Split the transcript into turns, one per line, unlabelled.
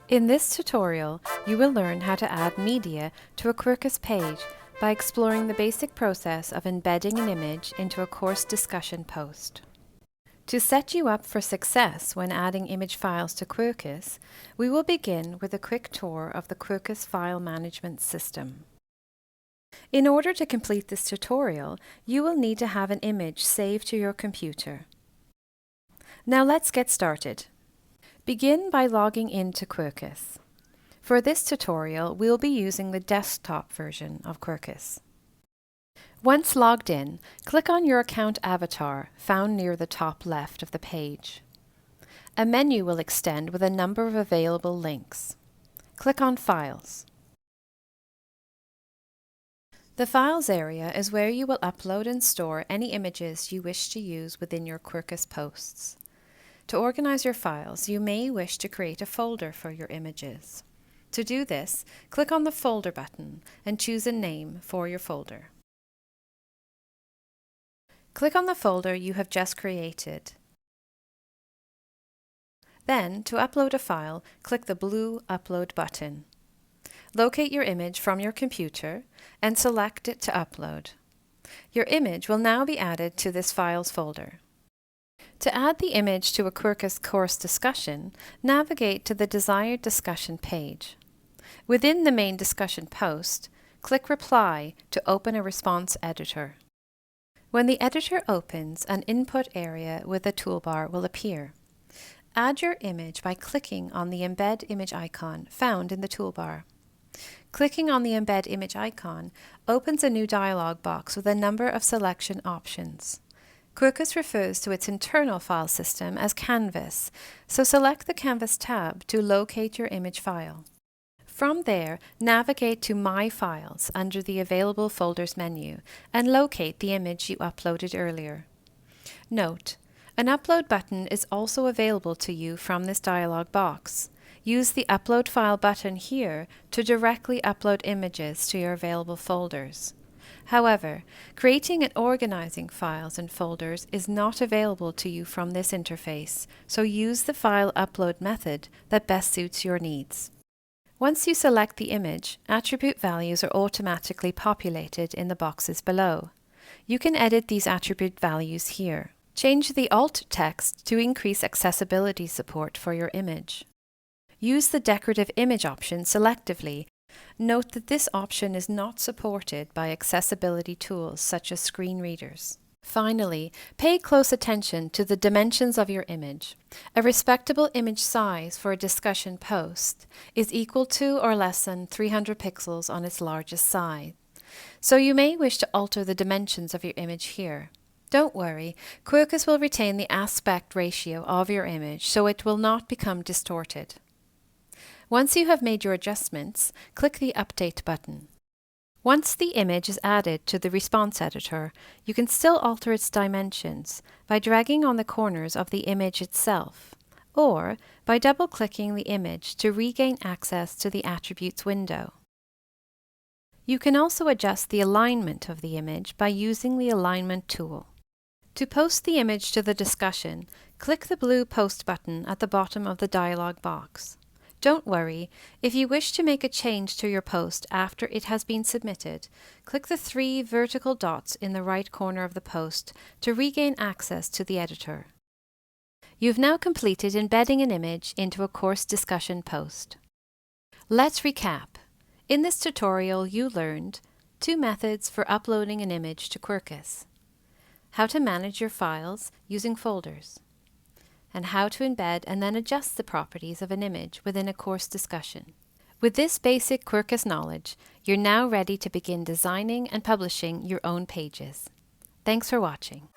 In this tutorial, you will learn how to add media to a Quercus page by exploring the basic process of embedding an image into a course discussion post. To set you up for success when adding image files to Quercus, we will begin with a quick tour of the Quercus file management system. In order to complete this tutorial, you will need to have an image saved to your computer. Now let's get started. Begin by logging into Quercus. For this tutorial, we'll be using the desktop version of Quercus. Once logged in, click on your account avatar found near the top left of the page. A menu will extend with a number of available links. Click on Files. The Files area is where you will upload and store any images you wish to use within your Quercus posts. To organize your files, you may wish to create a folder for your images. To do this, click on the Folder button and choose a name for your folder. Click on the folder you have just created. Then, to upload a file, click the blue Upload button. Locate your image from your computer and select it to upload. Your image will now be added to this Files folder. To add the image to a Quercus course discussion, navigate to the desired discussion page. Within the main discussion post, click Reply to open a response editor. When the editor opens, an input area with a toolbar will appear. Add your image by clicking on the Embed Image icon found in the toolbar. Clicking on the Embed Image icon opens a new dialog box with a number of selection options. Quercus refers to its internal file system as Canvas, so select the Canvas tab to locate your image file. From there, navigate to My Files under the Available Folders menu and locate the image you uploaded earlier. Note, an Upload button is also available to you from this dialog box. Use the Upload File button here to directly upload images to your available folders. However, creating and organizing files and folders is not available to you from this interface, so use the file upload method that best suits your needs. Once you select the image, attribute values are automatically populated in the boxes below. You can edit these attribute values here. Change the alt text to increase accessibility support for your image. Use the decorative image option selectively. Note that this option is not supported by accessibility tools such as screen readers. Finally, pay close attention to the dimensions of your image. A respectable image size for a discussion post is equal to or less than 300 pixels on its largest side. So you may wish to alter the dimensions of your image here. Don't worry, Quercus will retain the aspect ratio of your image so it will not become distorted. Once you have made your adjustments, click the Update button. Once the image is added to the response editor, you can still alter its dimensions by dragging on the corners of the image itself, or by double-clicking the image to regain access to the Attributes window. You can also adjust the alignment of the image by using the Alignment tool. To post the image to the discussion, click the blue Post button at the bottom of the dialog box. Don't worry, if you wish to make a change to your post after it has been submitted, click the 3 vertical dots in the right corner of the post to regain access to the editor. You've now completed embedding an image into a course discussion post. Let's recap. In this tutorial, you learned 2 methods for uploading an image to Quercus, how to manage your files using folders, and how to embed and then adjust the properties of an image within a course discussion. With this basic Quercus knowledge, you're now ready to begin designing and publishing your own pages. Thanks for watching.